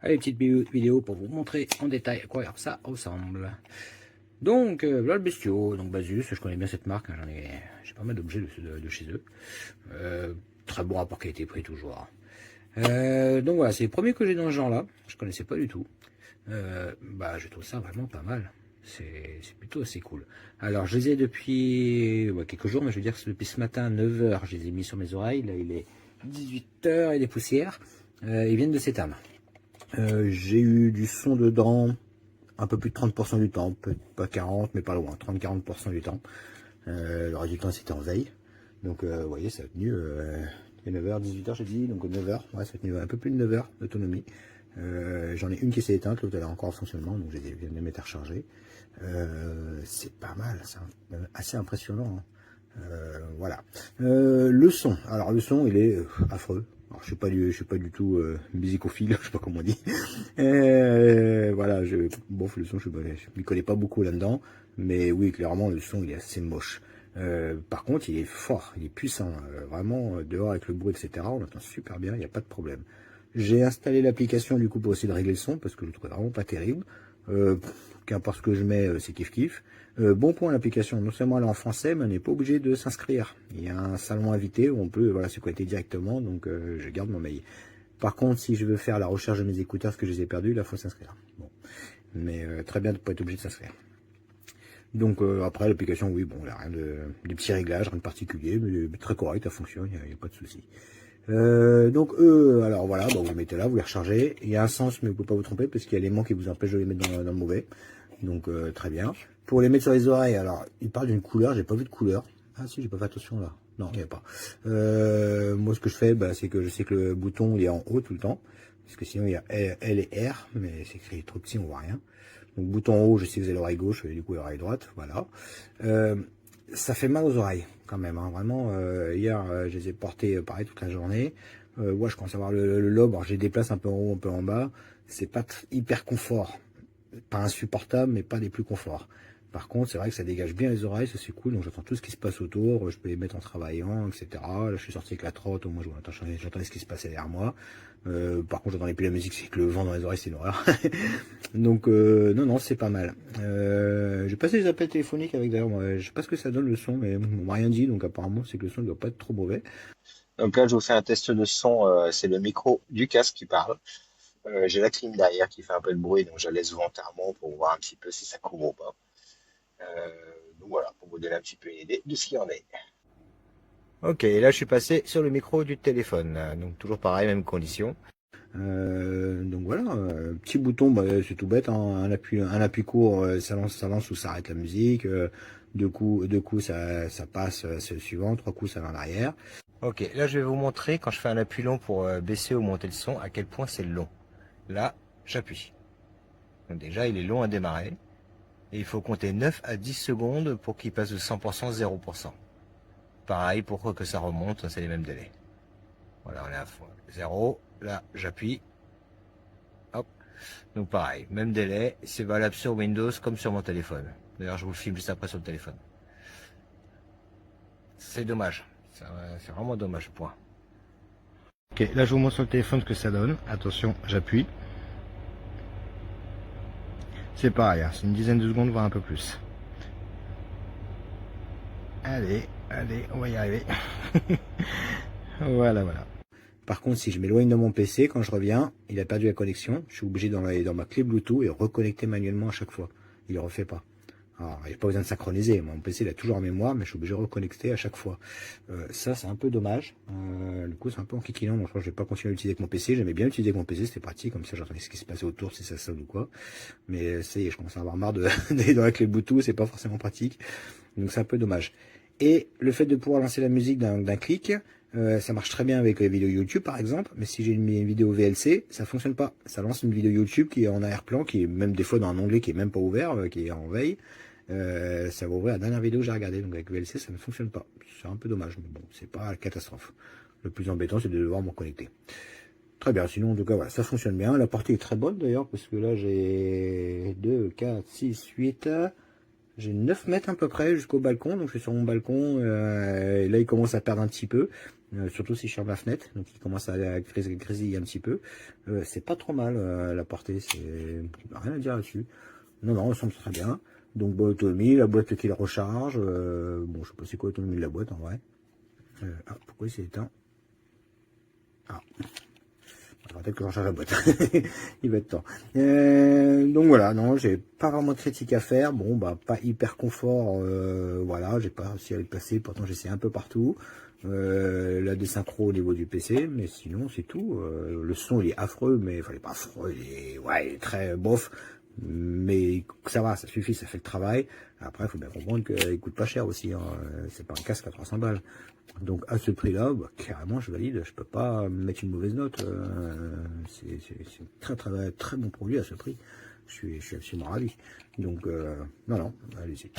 Allez, petite vidéo pour vous montrer en détail à quoi ça ressemble. Donc, voilà le bestiau. Donc, Basus, je connais bien cette marque. Hein, j'ai pas mal d'objets de chez eux. Très bon rapport qualité-prix, toujours. Donc, voilà, c'est les premiers que j'ai dans ce genre-là. Je connaissais pas du tout. Je trouve ça vraiment pas mal. C'est plutôt assez cool. Alors, je les ai depuis quelques jours, mais je veux dire que depuis ce matin à 9 h, je les ai mis sur mes oreilles. Là, il est 18 h et des poussières. Ils viennent de s'éteindre. J'ai eu du son dedans un peu plus de 30% du temps, peut-être pas 40, mais pas loin, 30-40% du temps. Le reste du temps, c'était en veille. Donc, vous voyez, ça a tenu 9h, 18h, j'ai dit, donc 9h, ouais, ça a tenu un peu plus de 9h d'autonomie. J'en ai une qui s'est éteinte, l'autre elle est encore en fonctionnement, donc je viens de les mettre à recharger. C'est pas mal, c'est assez impressionnant. Hein. Voilà. Le son. Alors le son, il est affreux. Alors, je suis pas du tout musicophile, je sais pas comment on dit. Voilà, le son, je m'y connais pas beaucoup là-dedans, mais oui, clairement, le son, il est assez moche. Par contre, il est fort, il est puissant. Vraiment, dehors avec le bruit, etc., on entend super bien, il n'y a pas de problème. J'ai installé l'application du coup pour essayer de régler le son, parce que je le trouvais vraiment pas terrible. Qu'importe ce que je mets, c'est kiff-kiff. Bon point, l'application, non seulement elle est en français, mais on n'est pas obligé de s'inscrire. Il y a un salon invité où on peut se connecter directement, donc je garde mon mail. Par contre, si je veux faire la recherche de mes écouteurs, parce que je les ai perdus, là, il faut s'inscrire. Bon. Mais très bien de ne pas être obligé de s'inscrire. Donc après, l'application, oui, bon, il n'y a rien des petits réglages, rien de particulier, mais très correct, ça fonctionne, il n'y a pas de souci. Donc alors voilà, vous les mettez là, vous les rechargez. Il y a un sens, mais vous ne pouvez pas vous tromper, parce qu'il y a l'élément qui vous empêche de les mettre dans le mauvais. Donc très bien. Pour les mettre sur les oreilles, alors il parle d'une couleur, j'ai pas vu de couleur. Ah si, j'ai pas fait attention là. Non, il n'y a pas. Moi ce que je fais, c'est que je sais que le bouton il est en haut tout le temps. Parce que sinon il y a L et R, mais c'est écrit trop petit, on voit rien. Donc bouton en haut, je sais que vous avez l'oreille gauche, et du coup l'oreille droite, voilà. Ça fait mal aux oreilles quand même, hein. Vraiment. Hier, je les ai portés pareil toute la journée. Je commence à avoir le lobe, alors je les déplace un peu en haut, un peu en bas. C'est pas hyper confort. Pas insupportable, mais pas les plus conforts. Par contre, c'est vrai que ça dégage bien les oreilles, ça c'est cool, donc j'entends tout ce qui se passe autour, je peux les mettre en travaillant, etc. Là, je suis sorti avec la trotte, au moins j'entendais ce qui se passait derrière moi. Par contre, j'entendais plus la musique, c'est que le vent dans les oreilles, c'est une horreur. Donc, non, c'est pas mal. J'ai passé les appels téléphoniques avec, d'ailleurs, moi, je sais pas ce que ça donne le son, mais on m'a rien dit, donc apparemment, c'est que le son ne doit pas être trop mauvais. Donc là, je vous fais un test de son. C'est le micro du casque qui parle. J'ai la clim derrière qui fait un peu de bruit, donc je la laisse volontairement pour voir un petit peu si ça couvre ou pas. Donc voilà, pour vous donner un petit peu une idée de ce qu'il en est. Ok, et là je suis passé sur le micro du téléphone. Donc toujours pareil, même condition. Donc voilà, petit bouton, c'est tout bête, hein, un appui court, ça lance ou ça arrête la musique. Deux coups ça passe, c'est le suivant. Trois coups ça va en arrière. Ok, là je vais vous montrer quand je fais un appui long pour baisser ou monter le son, à quel point c'est long. Là, j'appuie. Donc déjà, il est long à démarrer. Et il faut compter 9 à 10 secondes pour qu'il passe de 100% à 0%. Pareil, pour que ça remonte, c'est les mêmes délais. Voilà, on est à 0. Là, j'appuie. Hop. Donc pareil, même délai. C'est valable sur Windows comme sur mon téléphone. D'ailleurs, je vous le filme juste après sur le téléphone. C'est dommage. C'est vraiment dommage, point. Ok, là je vous montre sur le téléphone ce que ça donne. Attention, j'appuie. C'est pareil, hein, c'est une dizaine de secondes, voire un peu plus. Allez, on va y arriver. Voilà. Par contre, si je m'éloigne de mon PC, quand je reviens, il a perdu la connexion. Je suis obligé d'aller dans ma clé Bluetooth et reconnecter manuellement à chaque fois. Il ne le refait pas. Alors, il n'y a pas besoin de synchroniser. Mon PC, il a toujours en mémoire, mais je suis obligé de reconnecter à chaque fois. Ça, c'est un peu dommage. Du coup, c'est un peu enquiquinant. Donc, je crois que je vais pas continuer à l'utiliser avec mon PC. J'aimais bien l'utiliser avec mon PC, c'était pratique. Comme ça, j'entendais ce qui se passait autour, si ça sonne ou quoi. Mais ça y est, je commence à avoir marre d'aller dans la clé Bluetooth. C'est pas forcément pratique. Donc, c'est un peu dommage. Et le fait de pouvoir lancer la musique d'un clic, ça marche très bien avec les vidéos YouTube par exemple, mais si j'ai une vidéo VLC, ça fonctionne pas. Ça lance une vidéo YouTube qui est en arrière-plan, qui est même des fois dans un onglet qui est même pas ouvert, qui est en veille. Ça va ouvrir la dernière vidéo que j'ai regardée, donc avec VLC ça ne fonctionne pas. C'est un peu dommage, mais bon, c'est pas la catastrophe. Le plus embêtant c'est de devoir me connecter. Très bien, sinon en tout cas voilà, ça fonctionne bien. La partie est très bonne d'ailleurs, parce que là j'ai 2, 4, 6, 8... J'ai 9 mètres à peu près jusqu'au balcon, donc je suis sur mon balcon, et là il commence à perdre un petit peu, surtout si je ferme la fenêtre, donc il commence à grésiller un petit peu. C'est pas trop mal la portée, c'est rien à dire là-dessus. Non, non, ça me très bien. Donc bonne autonomie, la boîte qui la recharge, bon je sais pas c'est quoi l'autonomie de la boîte en vrai. Ah, pourquoi il s'est éteint? Ah. Peut-être que j'en change la boîte. Il va être temps. Donc voilà, non, j'ai pas vraiment de critique à faire. Bon, bah, pas hyper confort. Voilà, j'ai pas réussi à le passer. Pourtant, j'essaie un peu partout. La désynchro au niveau du PC, mais sinon, c'est tout. Le son, il est affreux, mais enfin, il est pas affreux. Il est très bof. Mais ça va, ça suffit, ça fait le travail. Après, il faut bien comprendre qu'il coûte pas cher aussi. Hein. C'est pas un casque à 300 balles. Donc à ce prix-là, bah, carrément je valide, je peux pas mettre une mauvaise note. C'est très bon produit à ce prix. Je suis absolument ravi. Donc non, allez-y.